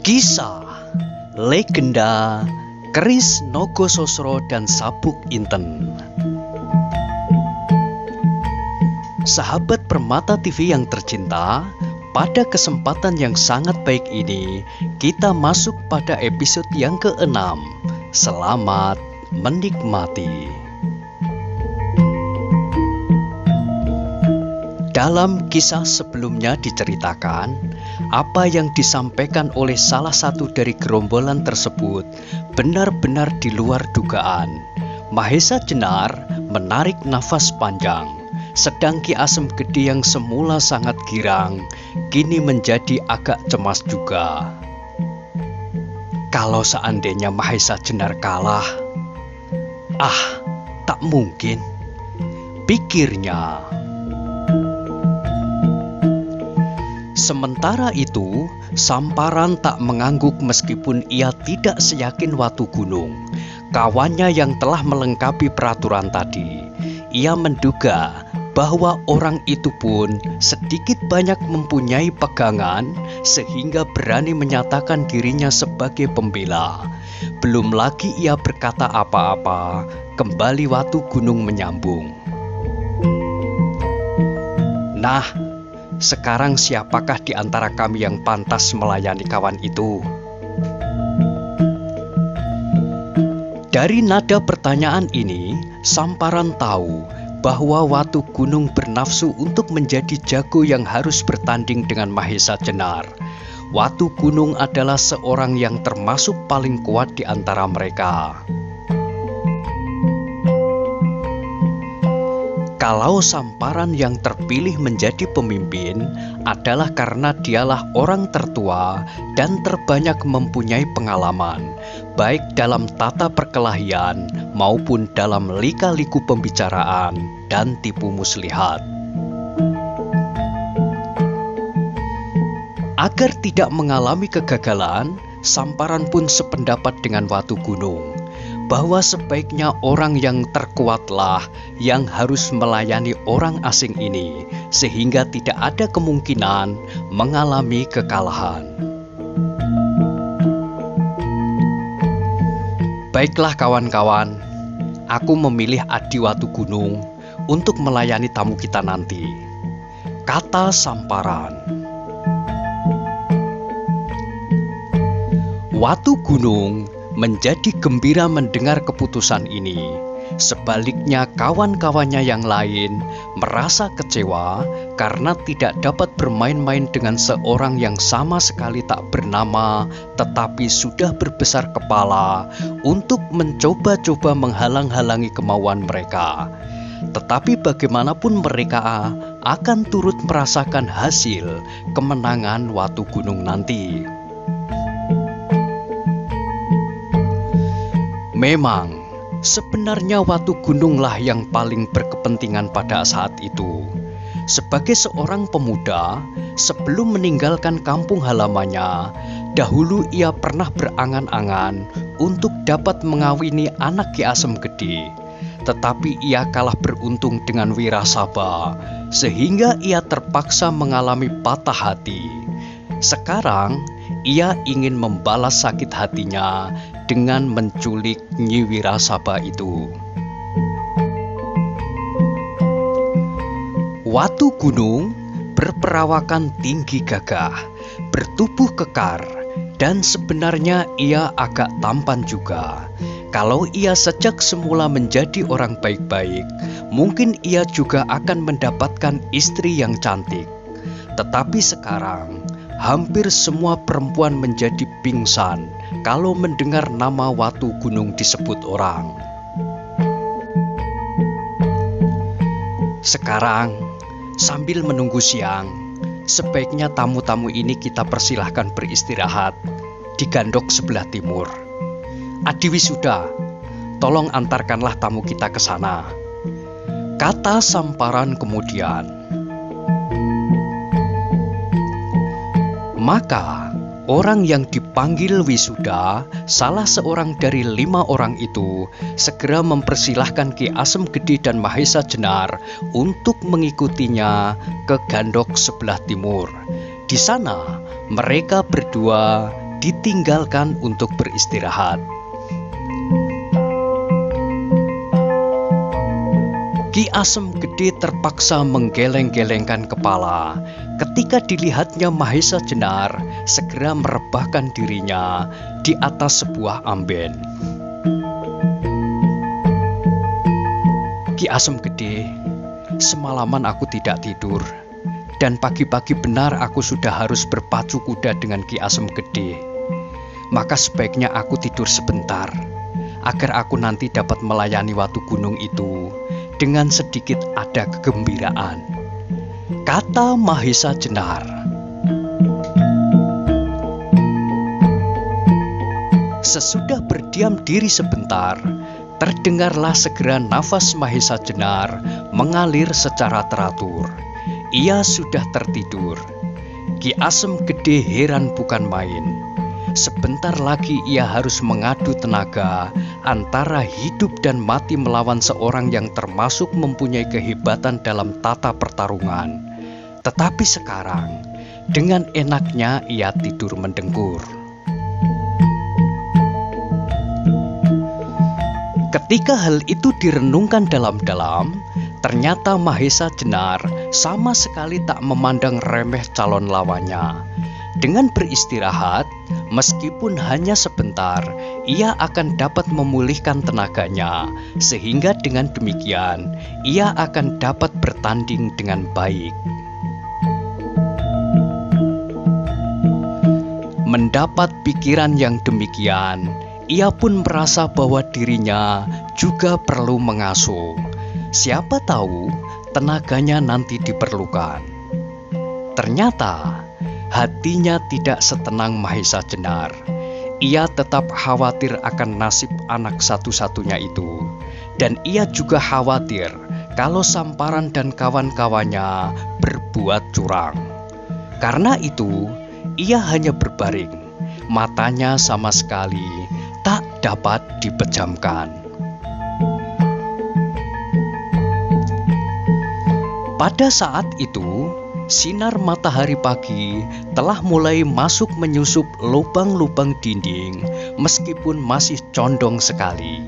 Kisah Legenda Keris Nogososro dan Sabuk Inten. Sahabat Permata TV yang tercinta, pada kesempatan yang sangat baik ini kita masuk pada episode yang ke-6. Selamat menikmati. Dalam kisah sebelumnya diceritakan, apa yang disampaikan oleh salah satu dari gerombolan tersebut benar-benar di luar dugaan. Mahesa Jenar menarik nafas panjang, sedang Ki Asem Gede yang semula sangat girang, kini menjadi agak cemas juga. Kalau seandainya Mahesa Jenar kalah, tak mungkin, pikirnya. Sementara itu, Samparan tak mengangguk meskipun ia tidak seyakin Watu Gunung, kawannya yang telah melengkapi peraturan tadi. Ia menduga bahwa orang itu pun sedikit banyak mempunyai pegangan sehingga berani menyatakan dirinya sebagai pembela. Belum lagi ia berkata apa-apa, kembali Watu Gunung menyambung. Nah, sekarang siapakah di antara kami yang pantas melayani kawan itu? Dari nada pertanyaan ini, Samparan tahu bahwa Watu Gunung bernafsu untuk menjadi jago yang harus bertanding dengan Mahesa Jenar. Watu Gunung adalah seorang yang termasuk paling kuat di antara mereka. Kalau Samparan yang terpilih menjadi pemimpin adalah karena dialah orang tertua dan terbanyak mempunyai pengalaman, baik dalam tata perkelahian maupun dalam lika-liku pembicaraan dan tipu muslihat. Agar tidak mengalami kegagalan, Samparan pun sependapat dengan Watu Gunung, bahwa sebaiknya orang yang terkuatlah yang harus melayani orang asing ini, sehingga tidak ada kemungkinan mengalami kekalahan. Baiklah kawan-kawan, aku memilih Adi Watu Gunung untuk melayani tamu kita nanti, kata Samparan. Watu Gunung menjadi gembira mendengar keputusan ini. Sebaliknya kawan-kawannya yang lain merasa kecewa karena tidak dapat bermain-main dengan seorang yang sama sekali tak bernama tetapi sudah berbesar kepala untuk mencoba-coba menghalang-halangi kemauan mereka. Tetapi bagaimanapun mereka akan turut merasakan hasil kemenangan Watu Gunung nanti. Memang, sebenarnya Watu Gununglah yang paling berkepentingan pada saat itu. Sebagai seorang pemuda, sebelum meninggalkan kampung halamannya, dahulu ia pernah berangan-angan untuk dapat mengawini anak Ki Asem Gede. Tetapi ia kalah beruntung dengan Wirasaba, sehingga ia terpaksa mengalami patah hati. Sekarang, ia ingin membalas sakit hatinya dengan menculik Nyi Wirasaba itu. Watu Gunung berperawakan tinggi gagah, bertubuh kekar, dan sebenarnya ia agak tampan juga. Kalau ia sejak semula menjadi orang baik-baik, mungkin ia juga akan mendapatkan istri yang cantik. Tetapi sekarang, hampir semua perempuan menjadi pingsan kalau mendengar nama Watu Gunung disebut orang. Sekarang, sambil menunggu siang, sebaiknya tamu-tamu ini kita persilahkan beristirahat di gandok sebelah timur. Adi Wisuda, tolong antarkanlah tamu kita ke sana, kata Samparan kemudian. Maka orang yang dipanggil Wisuda, salah seorang dari 5 orang itu, segera mempersilahkan Ki Asem Gede dan Mahesa Jenar untuk mengikutinya ke gandok sebelah timur. Di sana mereka berdua ditinggalkan untuk beristirahat. Ki Asem Gede terpaksa menggeleng-gelengkan kepala ketika dilihatnya Mahesa Jenar segera merebahkan dirinya di atas sebuah amben. Ki Asem Gede, semalaman aku tidak tidur, dan pagi-pagi benar aku sudah harus berpacu kuda dengan Ki Asem Gede. Maka sebaiknya aku tidur sebentar, agar aku nanti dapat melayani Watu Gunung itu dengan sedikit ada kegembiraan, kata Mahesa Jenar. Sesudah berdiam diri sebentar, terdengarlah segera nafas Mahesa Jenar mengalir secara teratur. Ia sudah tertidur. Ki Asem Gede heran bukan main. Sebentar lagi ia harus mengadu tenaga antara hidup dan mati melawan seorang yang termasuk mempunyai kehebatan dalam tata pertarungan. Tetapi sekarang, dengan enaknya ia tidur mendengkur. Ketika hal itu direnungkan dalam-dalam, ternyata Mahesa Jenar sama sekali tak memandang remeh calon lawannya. Dengan beristirahat, meskipun hanya sebentar, ia akan dapat memulihkan tenaganya, sehingga dengan demikian ia akan dapat bertanding dengan baik. Mendapat pikiran yang demikian, ia pun merasa bahwa dirinya juga perlu mengasuh. Siapa tahu tenaganya nanti diperlukan. Ternyata hatinya tidak setenang Mahesa Jenar. Ia tetap khawatir akan nasib anak satu-satunya itu. Dan ia juga khawatir kalau Samparan dan kawan-kawannya berbuat curang. Karena itu, ia hanya berbaring. Matanya sama sekali tak dapat dipejamkan. Pada saat itu, sinar matahari pagi telah mulai masuk menyusup lubang-lubang dinding meskipun masih condong sekali.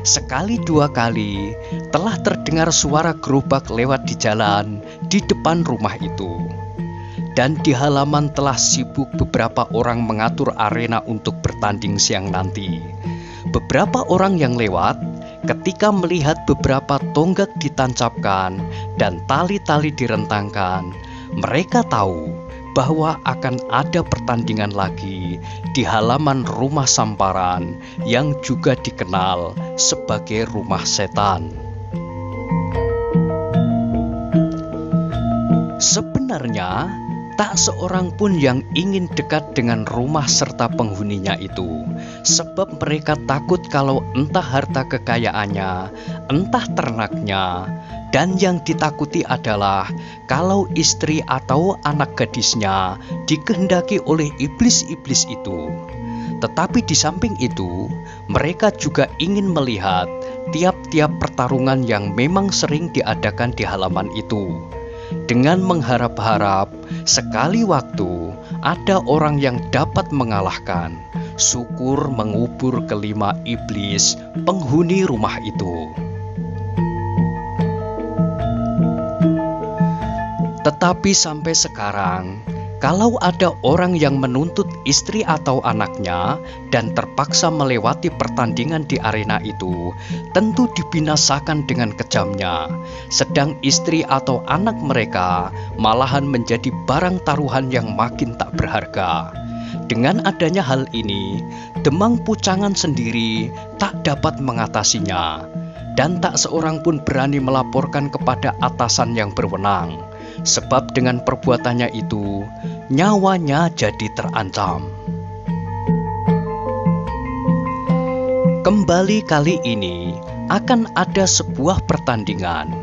Sekali dua kali telah terdengar suara gerobak lewat di jalan di depan rumah itu. Dan di halaman telah sibuk beberapa orang mengatur arena untuk bertanding siang nanti. Beberapa orang yang lewat ketika melihat beberapa tonggak ditancapkan dan tali-tali direntangkan, mereka tahu bahwa akan ada pertandingan lagi di halaman rumah Samparan yang juga dikenal sebagai rumah setan. Sebenarnya, tak seorang pun yang ingin dekat dengan rumah serta penghuninya itu, sebab mereka takut kalau entah harta kekayaannya, entah ternaknya, dan yang ditakuti adalah kalau istri atau anak gadisnya dikehendaki oleh iblis-iblis itu. Tetapi di samping itu, mereka juga ingin melihat tiap-tiap pertarungan yang memang sering diadakan di halaman itu, dengan mengharap-harap sekali waktu ada orang yang dapat mengalahkan, syukur mengubur kelima iblis penghuni rumah itu. Tetapi sampai sekarang, kalau ada orang yang menuntut istri atau anaknya dan terpaksa melewati pertandingan di arena itu, tentu dibinasakan dengan kejamnya. Sedang istri atau anak mereka malahan menjadi barang taruhan yang makin tak berharga. Dengan adanya hal ini, Demang Pucangan sendiri tak dapat mengatasinya, dan tak seorang pun berani melaporkan kepada atasan yang berwenang. Sebab dengan perbuatannya itu, nyawanya jadi terancam. Kembali kali ini akan ada sebuah pertandingan.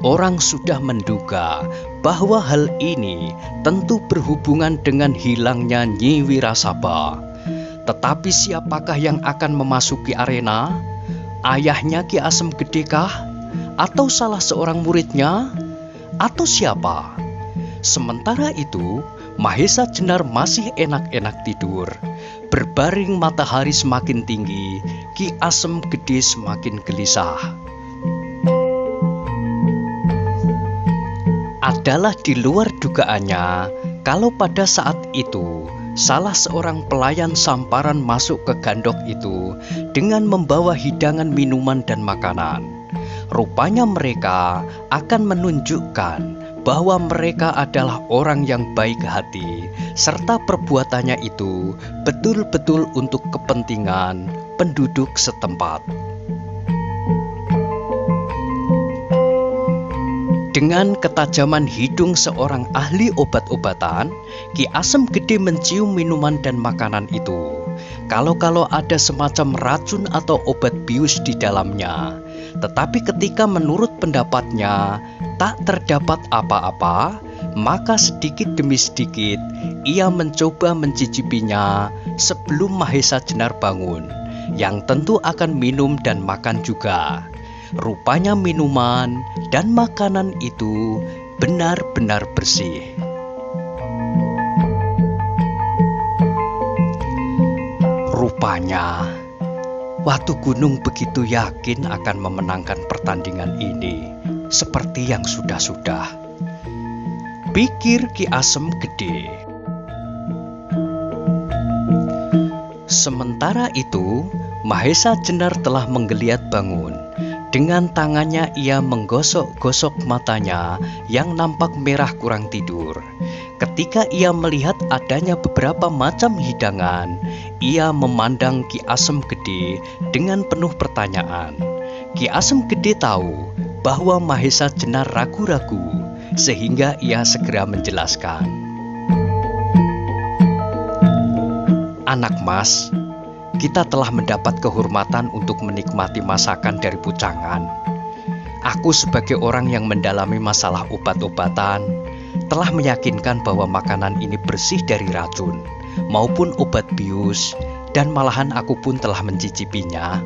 Orang sudah menduga bahwa hal ini tentu berhubungan dengan hilangnya Nyi Wirasaba. Tetapi siapakah yang akan memasuki arena? Ayahnya Ki Asem Gede kah? Atau salah seorang muridnya? Atau siapa? Sementara itu, Mahesa Jenar masih enak-enak tidur. Berbaring matahari semakin tinggi, Ki Asem Gede semakin gelisah. Adalah di luar dugaannya kalau pada saat itu salah seorang pelayan samparan masuk ke gandok itu dengan membawa hidangan minuman dan makanan. Rupanya mereka akan menunjukkan bahwa mereka adalah orang yang baik hati, serta perbuatannya itu betul-betul untuk kepentingan penduduk setempat. Dengan ketajaman hidung seorang ahli obat-obatan, Ki Asem Gede mencium minuman dan makanan itu. Kalau ada semacam racun atau obat bius di dalamnya. Tetapi ketika menurut pendapatnya tak terdapat apa-apa, maka sedikit demi sedikit ia mencoba mencicipinya sebelum Mahesa Jenar bangun, yang tentu akan minum dan makan juga. Rupanya minuman dan makanan itu benar-benar bersih. Rupanya Watu Gunung begitu yakin akan memenangkan pertandingan ini, seperti yang sudah-sudah, pikir Ki Asem Gede. Sementara itu, Mahesa Jenar telah menggeliat bangun. Dengan tangannya ia menggosok-gosok matanya yang nampak merah kurang tidur. Ketika ia melihat adanya beberapa macam hidangan, ia memandang Ki Asem Gede dengan penuh pertanyaan. Ki Asem Gede tahu bahwa Mahesa Jenar ragu-ragu, sehingga ia segera menjelaskan. Anak mas, kita telah mendapat kehormatan untuk menikmati masakan dari Pucangan. Aku sebagai orang yang mendalami masalah obat-obatan telah meyakinkan bahwa makanan ini bersih dari racun maupun obat bius, dan malahan aku pun telah mencicipinya.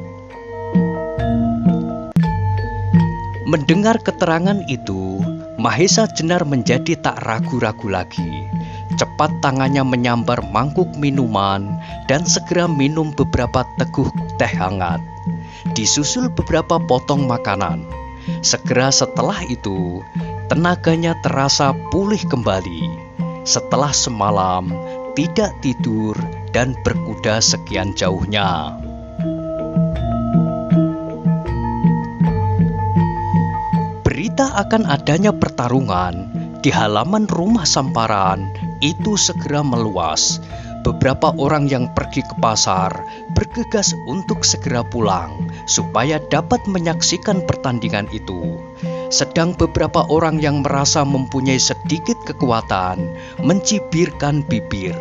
Mendengar keterangan itu, Mahesa Jenar menjadi tak ragu-ragu lagi. Cepat tangannya menyambar mangkuk minuman dan segera minum beberapa teguk teh hangat. Disusul beberapa potong makanan. Segera setelah itu, tenaganya terasa pulih kembali. Setelah semalam tidak tidur dan berkuda sekian jauhnya. Berita akan adanya pertarungan di halaman rumah Samparan itu segera meluas. Beberapa orang yang pergi ke pasar bergegas untuk segera pulang supaya dapat menyaksikan pertandingan itu. Sedang beberapa orang yang merasa mempunyai sedikit kekuatan mencibirkan bibir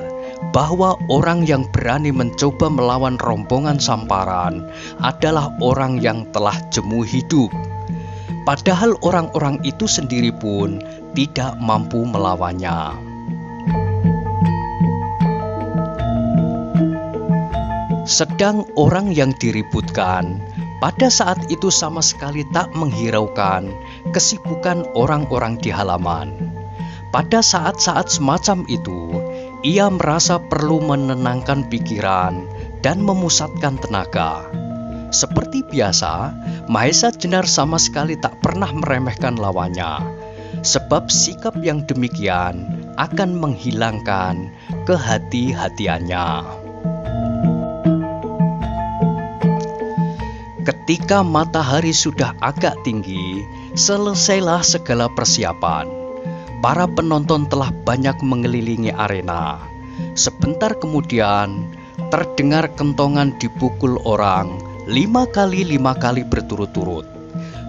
bahwa orang yang berani mencoba melawan rombongan Samparan adalah orang yang telah jemu hidup. Padahal orang-orang itu sendiri pun tidak mampu melawannya. Sedang orang yang diributkan pada saat itu sama sekali tak menghiraukan kesibukan orang-orang di halaman. Pada saat-saat semacam itu, ia merasa perlu menenangkan pikiran dan memusatkan tenaga. Seperti biasa, Mahesa Jenar sama sekali tak pernah meremehkan lawannya, sebab sikap yang demikian akan menghilangkan kehati-hatiannya. Ketika matahari sudah agak tinggi, selesailah segala persiapan. Para penonton telah banyak mengelilingi arena. Sebentar kemudian, terdengar kentongan dipukul orang 5 kali berturut-turut.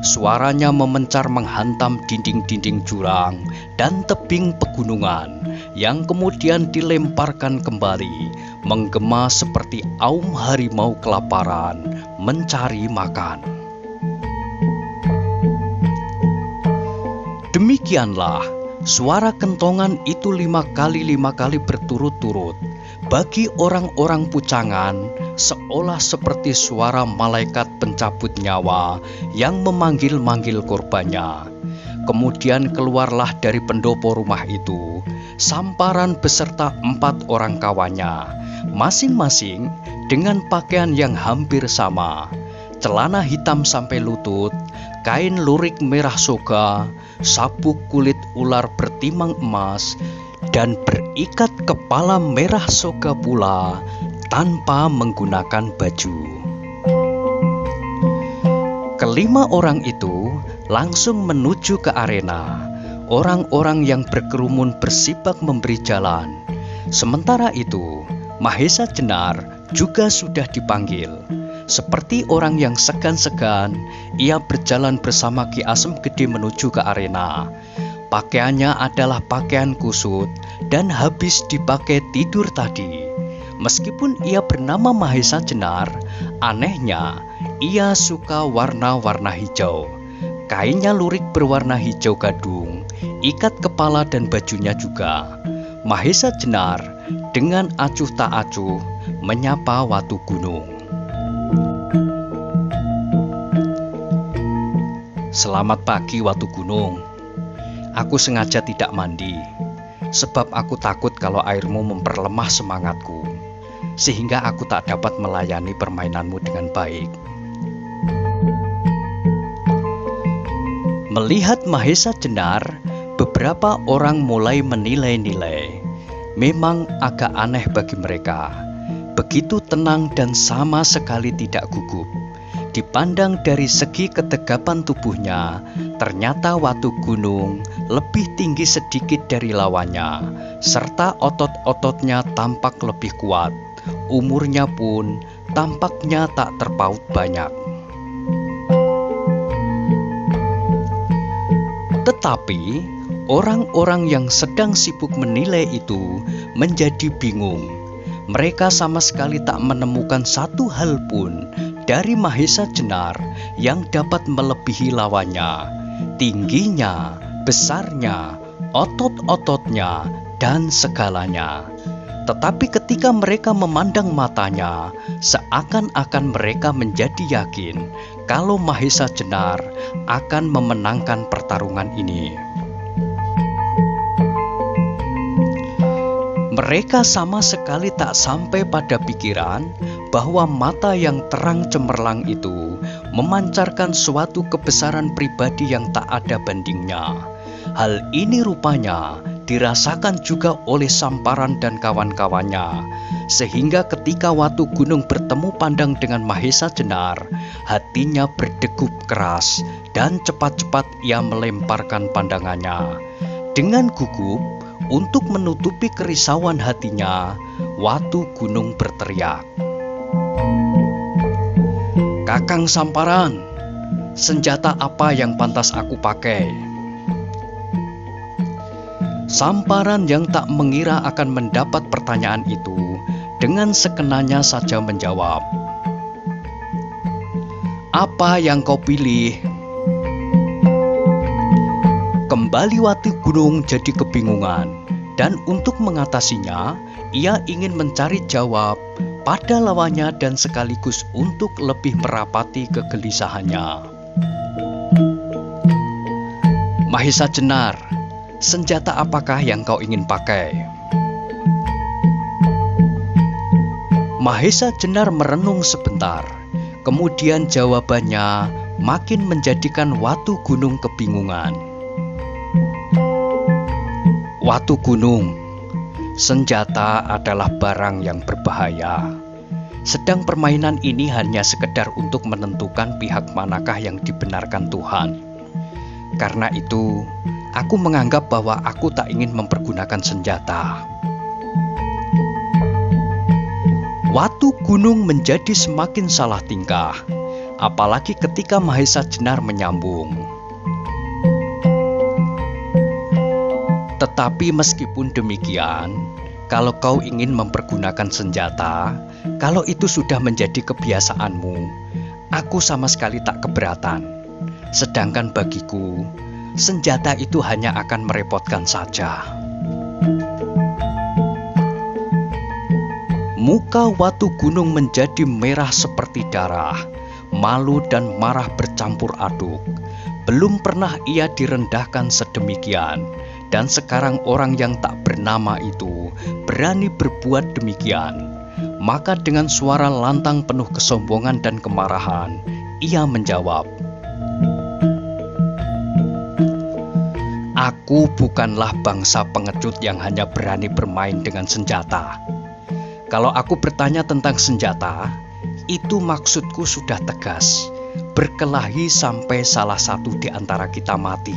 Suaranya memencar menghantam dinding-dinding jurang dan tebing pegunungan yang kemudian dilemparkan kembali, menggema seperti aum harimau kelaparan mencari makan. Demikianlah suara kentongan itu 5 kali berturut-turut. Bagi orang-orang Pucangan, seolah seperti suara malaikat pencabut nyawa yang memanggil-manggil korbannya. Kemudian keluarlah dari pendopo rumah itu Samparan beserta 4 orang kawannya, masing-masing dengan pakaian yang hampir sama, celana hitam sampai lutut, kain lurik merah soga, sabuk kulit ular bertimang emas, dan berikat kepala merah soga pula tanpa menggunakan baju. Kelima orang itu langsung menuju ke arena. Orang-orang yang berkerumun bersibak memberi jalan. Sementara itu, Mahesa Jenar juga sudah dipanggil. Seperti orang yang segan-segan, ia berjalan bersama Ki Asem Gede menuju ke arena. Pakaiannya adalah pakaian kusut dan habis dipakai tidur tadi. Meskipun ia bernama Mahesa Jenar, anehnya ia suka warna-warna hijau. Kainnya lurik berwarna hijau gadung, ikat kepala dan bajunya juga. Mahesa Jenar dengan acuh tak acuh menyapa Watu Gunung. Selamat pagi Watu Gunung. Aku sengaja tidak mandi, sebab aku takut kalau airmu memperlemah semangatku, sehingga aku tak dapat melayani permainanmu dengan baik. Melihat Mahesa Jenar, beberapa orang mulai menilai-nilai. Memang agak aneh bagi mereka. Begitu tenang dan sama sekali tidak gugup. Dipandang dari segi ketegapan tubuhnya, ternyata Watu Gunung lebih tinggi sedikit dari lawannya, serta otot-ototnya tampak lebih kuat. Umurnya pun tampaknya tak terpaut banyak. Tetapi orang-orang yang sedang sibuk menilai itu menjadi bingung. Mereka sama sekali tak menemukan satu hal pun dari Mahesa Jenar yang dapat melebihi lawannya. Tingginya, besarnya, otot-ototnya, dan segalanya. Tetapi ketika mereka memandang matanya, seakan-akan mereka menjadi yakin kalau Mahesa Jenar akan memenangkan pertarungan ini. Mereka sama sekali tak sampai pada pikiran bahwa mata yang terang cemerlang itu memancarkan suatu kebesaran pribadi yang tak ada bandingnya. Hal ini rupanya dirasakan juga oleh Samparan dan kawan-kawannya, sehingga ketika Watu Gunung bertemu pandang dengan Mahesa Jenar, hatinya berdegup keras dan cepat-cepat ia melemparkan pandangannya. Dengan gugup, untuk menutupi kerisauan hatinya, Watu Gunung berteriak, "Kakang Samparan, senjata apa yang pantas aku pakai?" Samparan yang tak mengira akan mendapat pertanyaan itu dengan sekenanya saja menjawab, "Apa yang kau pilih?" Kembali Watu Gunung jadi kebingungan, dan untuk mengatasinya, ia ingin mencari jawab pada lawannya dan sekaligus untuk lebih merapati kegelisahannya. "Mahesa Jenar, senjata apakah yang kau ingin pakai?" Mahesa Jenar merenung sebentar, kemudian jawabannya makin menjadikan Watu Gunung kebingungan. "Watu Gunung, senjata adalah barang yang berbahaya. Sedang permainan ini hanya sekedar untuk menentukan pihak manakah yang dibenarkan Tuhan. Karena itu, aku menganggap bahwa aku tak ingin mempergunakan senjata." Watu Gunung menjadi semakin salah tingkah, apalagi ketika Mahesa Jenar menyambung, "Tetapi meskipun demikian, kalau kau ingin mempergunakan senjata, kalau itu sudah menjadi kebiasaanmu, aku sama sekali tak keberatan. Sedangkan bagiku, senjata itu hanya akan merepotkan saja." Muka Watu Gunung menjadi merah seperti darah. Malu dan marah bercampur aduk. Belum pernah ia direndahkan sedemikian, dan sekarang orang yang tak bernama itu berani berbuat demikian. Maka dengan suara lantang penuh kesombongan dan kemarahan, ia menjawab, "Aku bukanlah bangsa pengecut yang hanya berani bermain dengan senjata. Kalau aku bertanya tentang senjata, itu maksudku sudah tegas, berkelahi sampai salah satu di antara kita mati.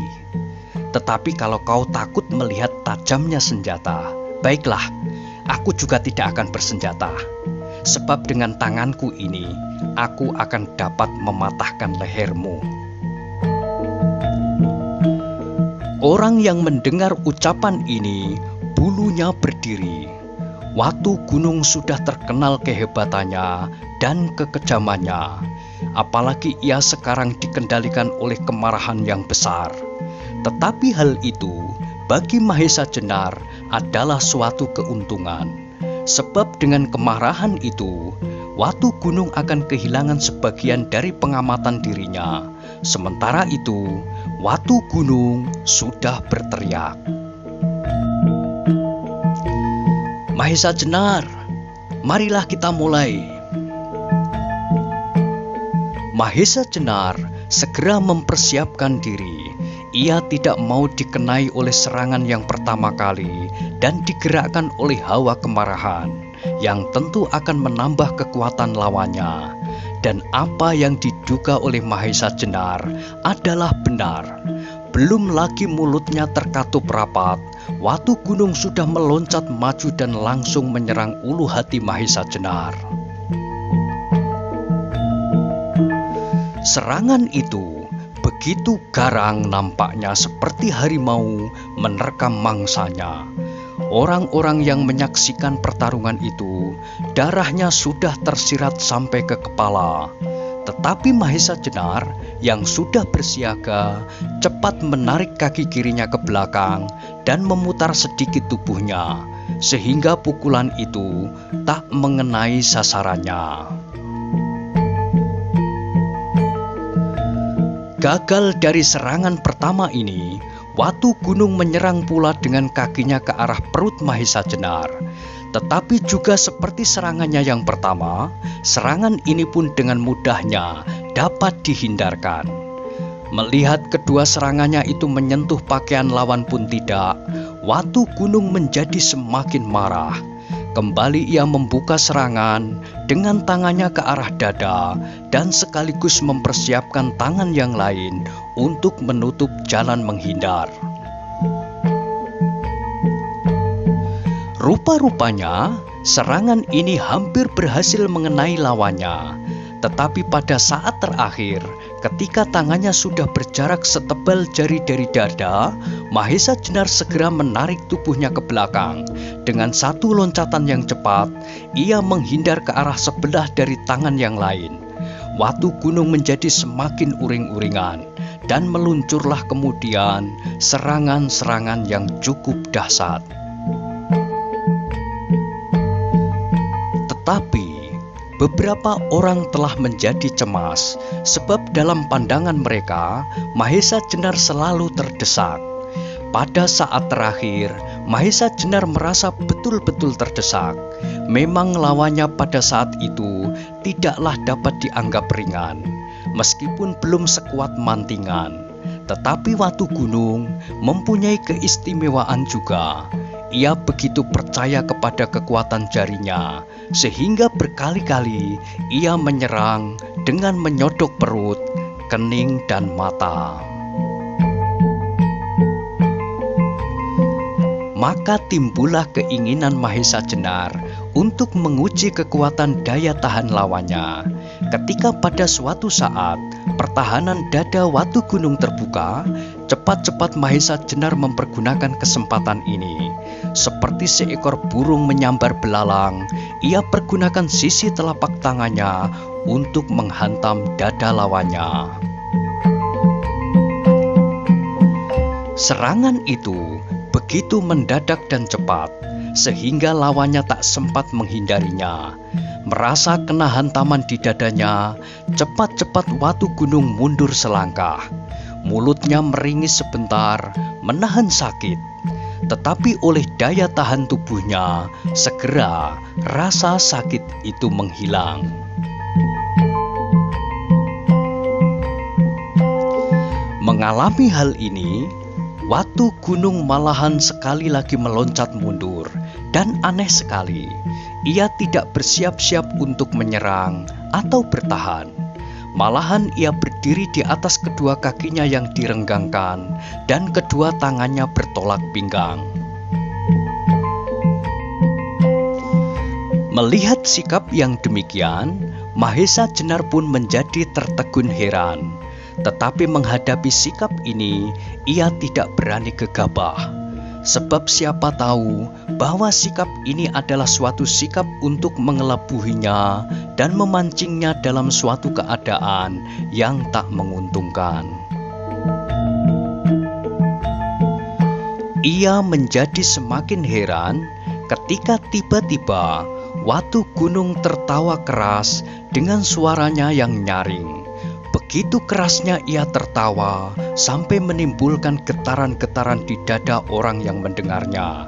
Tetapi kalau kau takut melihat tajamnya senjata, baiklah, aku juga tidak akan bersenjata. Sebab dengan tanganku ini, aku akan dapat mematahkan lehermu." Orang yang mendengar ucapan ini, bulunya berdiri. Watu Gunung sudah terkenal kehebatannya dan kekejamannya, apalagi ia sekarang dikendalikan oleh kemarahan yang besar. Tetapi hal itu bagi Mahesa Jenar adalah suatu keuntungan, sebab dengan kemarahan itu, Watu Gunung akan kehilangan sebagian dari pengamatan dirinya. Sementara itu, Watu Gunung sudah berteriak, "Mahesa Jenar, marilah kita mulai." Mahesa Jenar segera mempersiapkan diri. Ia tidak mau dikenai oleh serangan yang pertama kali dan digerakkan oleh hawa kemarahan yang tentu akan menambah kekuatan lawannya. Dan apa yang diduga oleh Mahesa Jenar adalah benar. Belum lagi mulutnya terkatup rapat, Watu Gunung sudah meloncat maju dan langsung menyerang ulu hati Mahesa Jenar. Serangan itu begitu garang, nampaknya seperti harimau menerkam mangsanya. Orang-orang yang menyaksikan pertarungan itu, darahnya sudah tersirat sampai ke kepala. Tetapi Mahesa Jenar yang sudah bersiaga cepat menarik kaki kirinya ke belakang dan memutar sedikit tubuhnya, sehingga pukulan itu tak mengenai sasarannya. Gagal dari serangan pertama ini, Watu Gunung menyerang pula dengan kakinya ke arah perut Mahesa Jenar. Tetapi juga seperti serangannya yang pertama, serangan ini pun dengan mudahnya dapat dihindarkan. Melihat kedua serangannya itu menyentuh pakaian lawan pun tidak, Watu Gunung menjadi semakin marah. Kembali ia membuka serangan dengan tangannya ke arah dada dan sekaligus mempersiapkan tangan yang lain untuk menutup jalan menghindar. Rupa-rupanya serangan ini hampir berhasil mengenai lawannya. Tetapi pada saat terakhir, ketika tangannya sudah berjarak setebal jari dari dada, Mahesa Jenar segera menarik tubuhnya ke belakang. Dengan satu loncatan yang cepat, ia menghindar ke arah sebelah dari tangan yang lain. Watu Gunung menjadi semakin uring-uringan, dan meluncurlah kemudian serangan-serangan yang cukup dahsyat. Tetapi beberapa orang telah menjadi cemas, sebab dalam pandangan mereka, Mahesa Jenar selalu terdesak. Pada saat terakhir, Mahesa Jenar merasa betul-betul terdesak. Memang lawannya pada saat itu tidaklah dapat dianggap ringan, meskipun belum sekuat Mantingan. Tetapi Watu Gunung mempunyai keistimewaan juga. Ia begitu percaya kepada kekuatan jarinya, sehingga berkali-kali ia menyerang dengan menyodok perut, kening, dan mata. Maka timbullah keinginan Mahesa Jenar untuk menguji kekuatan daya tahan lawannya. Ketika pada suatu saat pertahanan dada Watu Gunung terbuka, cepat-cepat Mahesa Jenar mempergunakan kesempatan ini. Seperti seekor burung menyambar belalang, ia pergunakan sisi telapak tangannya untuk menghantam dada lawannya. Serangan itu begitu mendadak dan cepat, sehingga lawannya tak sempat menghindarinya. Merasa kena hantaman di dadanya, cepat-cepat Watu Gunung mundur selangkah. Mulutnya meringis sebentar, menahan sakit. Tetapi oleh daya tahan tubuhnya, segera rasa sakit itu menghilang. Mengalami hal ini, Watu Gunung malahan sekali lagi meloncat mundur, dan aneh sekali, ia tidak bersiap-siap untuk menyerang atau bertahan. Malahan ia berdiri di atas kedua kakinya yang direnggangkan, dan kedua tangannya bertolak pinggang. Melihat sikap yang demikian, Mahesa Jenar pun menjadi tertegun heran. Tetapi menghadapi sikap ini, ia tidak berani gegabah. Sebab siapa tahu bahwa sikap ini adalah suatu sikap untuk mengelabuhinya dan memancingnya dalam suatu keadaan yang tak menguntungkan. Ia menjadi semakin heran ketika tiba-tiba Watu Gunung tertawa keras dengan suaranya yang nyaring. Begitu kerasnya ia tertawa sampai menimbulkan getaran-getaran di dada orang yang mendengarnya.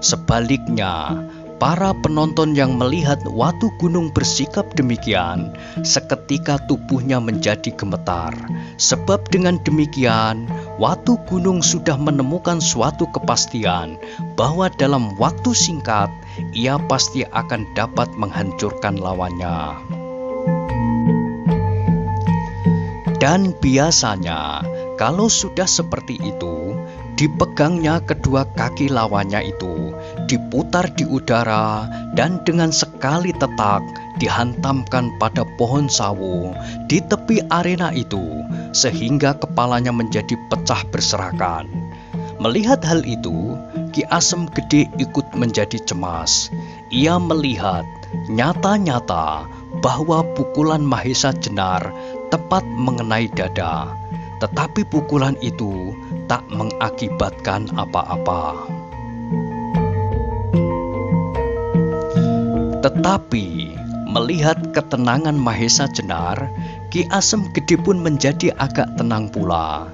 Sebaliknya, para penonton yang melihat Watu Gunung bersikap demikian, seketika tubuhnya menjadi gemetar. Sebab dengan demikian, Watu Gunung sudah menemukan suatu kepastian bahwa dalam waktu singkat, ia pasti akan dapat menghancurkan lawannya. Dan biasanya, kalau sudah seperti itu, dipegangnya kedua kaki lawannya itu, diputar di udara, dan dengan sekali tetak dihantamkan pada pohon sawo di tepi arena itu, sehingga kepalanya menjadi pecah berserakan. Melihat hal itu, Ki Asem Gede ikut menjadi cemas. Ia melihat nyata-nyata bahwa pukulan Mahesa Jenar tepat mengenai dada, tetapi pukulan itu tak mengakibatkan apa-apa. Tetapi melihat ketenangan Mahesa Jenar, Ki Asem Gede pun menjadi agak tenang pula.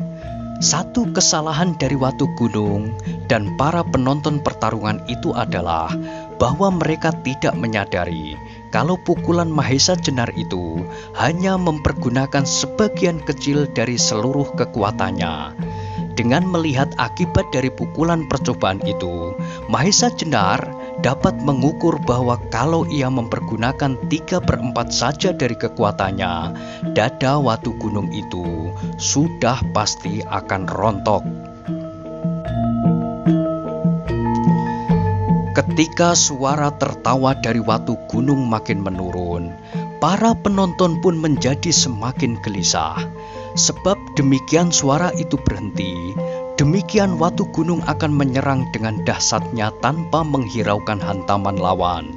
Satu kesalahan dari Watu Gunung dan para penonton pertarungan itu adalah bahwa mereka tidak menyadari kalau pukulan Mahesa Jenar itu hanya mempergunakan sebagian kecil dari seluruh kekuatannya. Dengan melihat akibat dari pukulan percobaan itu, Mahesa Jenar dapat mengukur bahwa kalau ia mempergunakan 3/4 saja dari kekuatannya, dada Watu Gunung itu sudah pasti akan rontok. Ketika suara tertawa dari Watu Gunung makin menurun, para penonton pun menjadi semakin gelisah. Sebab demikian suara itu berhenti, demikian Watu Gunung akan menyerang dengan dahsyatnya tanpa menghiraukan hantaman lawan.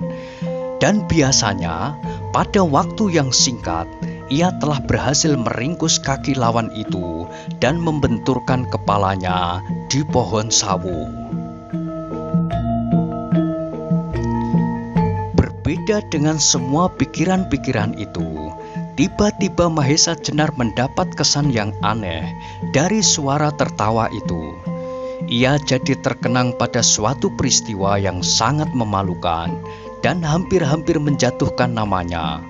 Dan biasanya pada waktu yang singkat, ia telah berhasil meringkus kaki lawan itu dan membenturkan kepalanya di pohon sawo. Berbeda dengan semua pikiran-pikiran itu, tiba-tiba Mahesa Jenar mendapat kesan yang aneh dari suara tertawa itu. Ia jadi terkenang pada suatu peristiwa yang sangat memalukan dan hampir-hampir menjatuhkan namanya.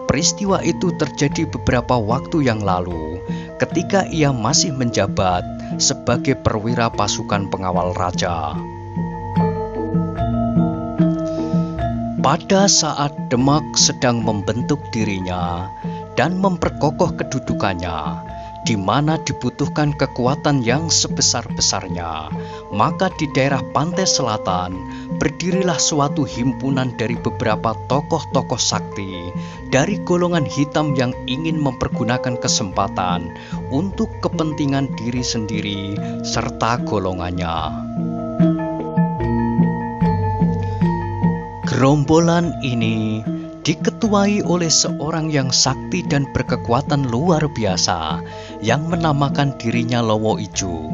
Peristiwa itu terjadi beberapa waktu yang lalu ketika ia masih menjabat sebagai perwira pasukan pengawal raja. Pada saat Demak sedang membentuk dirinya dan memperkokoh kedudukannya, di mana dibutuhkan kekuatan yang sebesar-besarnya, maka di daerah pantai selatan berdirilah suatu himpunan dari beberapa tokoh-tokoh sakti dari golongan hitam yang ingin mempergunakan kesempatan untuk kepentingan diri sendiri serta golongannya. Gerombolan ini diketuai oleh seorang yang sakti dan berkekuatan luar biasa yang menamakan dirinya Lowo Ijo.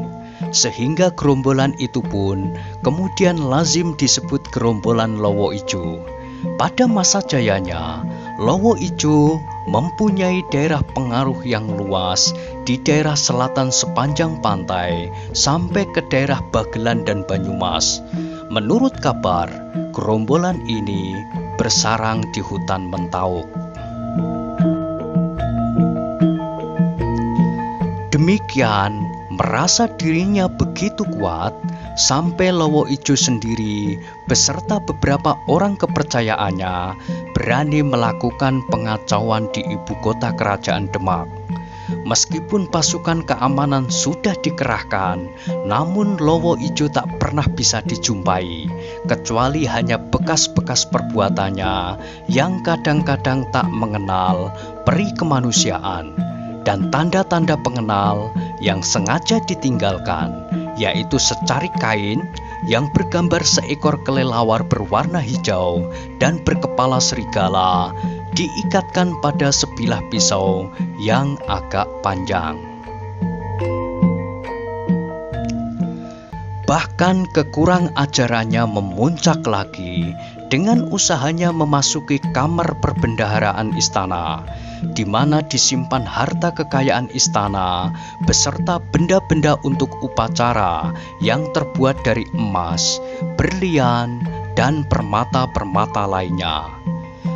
Sehingga gerombolan itu pun kemudian lazim disebut gerombolan Lowo Ijo. Pada masa jayanya, Lowo Ijo mempunyai daerah pengaruh yang luas di daerah selatan sepanjang pantai sampai ke daerah Bagelan dan Banyumas. Menurut kabar, gerombolan ini bersarang di hutan Mentawuk. Demikian, merasa dirinya begitu kuat, sampai Lowo Ijo sendiri beserta beberapa orang kepercayaannya berani melakukan pengacauan di ibu kota kerajaan Demak. Meskipun pasukan keamanan sudah dikerahkan, namun Lowo Ijo tak pernah bisa dijumpai, kecuali hanya bekas-bekas perbuatannya yang kadang-kadang tak mengenal peri kemanusiaan, dan tanda-tanda pengenal yang sengaja ditinggalkan, yaitu secarik kain yang bergambar seekor kelelawar berwarna hijau dan berkepala serigala diikatkan pada sebilah pisau yang agak panjang. Bahkan kekurang ajarannya memuncak lagi dengan usahanya memasuki kamar perbendaharaan istana, di mana disimpan harta kekayaan istana beserta benda-benda untuk upacara yang terbuat dari emas, berlian, dan permata-permata lainnya.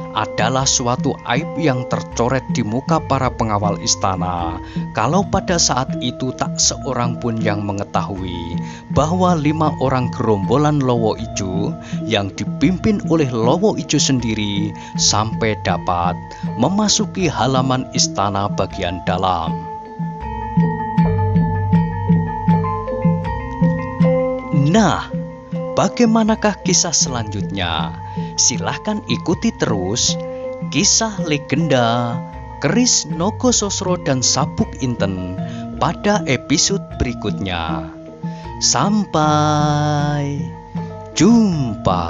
Adalah suatu aib yang tercoret di muka para pengawal istana kalau pada saat itu tak seorang pun yang mengetahui bahwa 5 orang gerombolan Lowo Ijo yang dipimpin oleh Lowo Ijo sendiri sampai dapat memasuki halaman istana bagian dalam. Nah, bagaimanakah kisah selanjutnya? Silahkan ikuti terus kisah legenda Keris Nogososro dan Sabuk Inten pada episode berikutnya. Sampai jumpa.